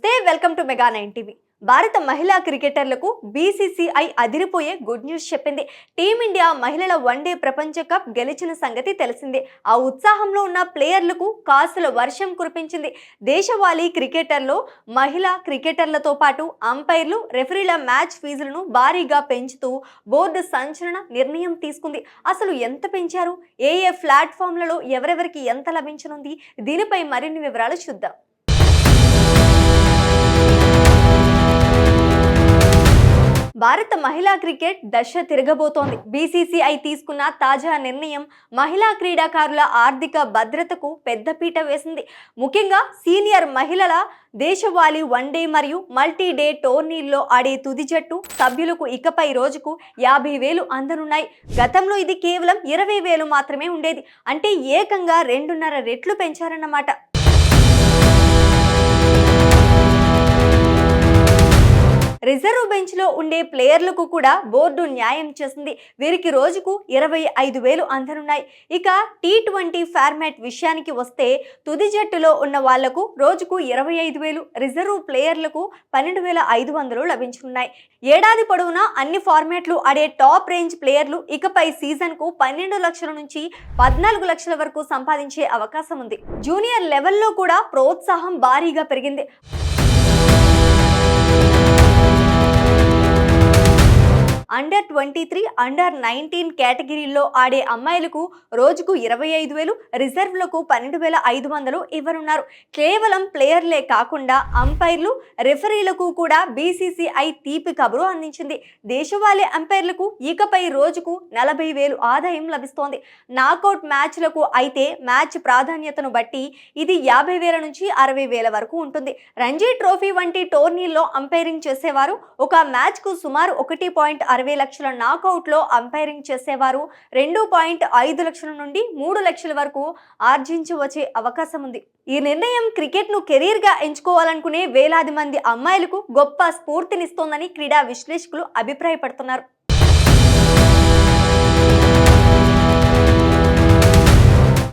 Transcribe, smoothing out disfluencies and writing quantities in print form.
నమస్తే, welcome to mega 9 TV. భారత మహిళా క్రికెటర్లకు బీసీసీఐ అదిరిపోయే గుడ్ న్యూస్ చెప్పింది. టీమిండియా మహిళల వన్డే ప్రపంచ కప్ గెలిచిన సంగతి తెలిసిందే. ఆ ఉత్సాహంలో ఉన్న ప్లేయర్లకు కాసుల వర్షం కురిపించింది. దేశవాళీ క్రికెటర్లో మహిళా క్రికెటర్లతో పాటు అంపైర్లు, రెఫరీల మ్యాచ్ ఫీజులను భారీగా పెంచుతూ బోర్డు సంచలన నిర్ణయం తీసుకుంది. అసలు ఎంత పెంచారు, ఏ ప్లాట్ఫామ్లలో ఎవరెవరికి ఎంత లభించనుంది, దీనిపై మరిన్ని వివరాలు చూద్దాం. భారత మహిళా క్రికెట్ దశ తిరగబోతోంది. బీసీసీఐ తీసుకున్న తాజా నిర్ణయం మహిళా క్రీడాకారుల ఆర్థిక భద్రతకు పెద్దపీట వేసింది. ముఖ్యంగా సీనియర్ మహిళల దేశవాళీ వన్డే మరియు మల్టీ డే టోర్నీల్లో ఆడే తుది జట్టు సభ్యులకు ఇకపై రోజుకు 50,000 అందనున్నాయి. గతంలో ఇది కేవలం 20,000 మాత్రమే ఉండేది. అంటే ఏకంగా 2.5 రెట్లు పెంచారన్నమాట. రిజర్వ్ బెంచ్ లో ఉండే ప్లేయర్లకు కూడా బోర్డు న్యాయం చేసింది. వీరికి రోజుకు 25,000 అందనున్నాయి. ఇక T20 ఫార్మాట్ విషయానికి వస్తే తుది జట్టులో ఉన్న వాళ్లకు రోజుకు 25,000, రిజర్వ్ ప్లేయర్లకు 12,500 లభించనున్నాయి. ఏడాది పొడవునా అన్ని ఫార్మాట్లు ఆడే టాప్ రేంజ్ ప్లేయర్లు ఇకపై సీజన్ కు 12 లక్షల నుంచి 14 లక్షల వరకు సంపాదించే అవకాశం ఉంది. జూనియర్ లెవెల్లో కూడా ప్రోత్సాహం భారీగా పెరిగింది. అండర్ 23, అండర్ 19 కేటగిరీల్లో ఆడే అమ్మాయిలకు రోజుకు 25,000, రిజర్వ్లకు 12,500 ఇవ్వనున్నారు. కేవలం ప్లేయర్లే కాకుండా అంపైర్లు, రెఫరీలకు కూడా బీసీసీఐ తీపి కబురు అందించింది. దేశవాళీ అంపైర్లకు ఇకపై రోజుకు 40,000 ఆదాయం లభిస్తోంది. నాకౌట్ మ్యాచ్లకు అయితే మ్యాచ్ ప్రాధాన్యతను బట్టి ఇది 50,000 నుంచి 60,000 వరకు ఉంటుంది. రంజీ ట్రోఫీ వంటి టోర్నీల్లో అంపైరింగ్ చేసేవారు ఒక మ్యాచ్కు సుమారు 1.60 లక్షల నాకౌట్ లో అంపైరింగ్ చేసేవారు 2.5 లక్షల నుండి 3 లక్షల వరకు ఆర్జించవచ్చే అవకాశం ఉంది. ఈ నిర్ణయం క్రికెట్ ను కెరీర్ గా ఎంచుకోవాలనుకునే వేలాది మంది అమ్మాయిలకు గొప్ప స్ఫూర్తినిస్తోందని క్రీడా విశ్లేషకులు అభిప్రాయపడుతున్నారు.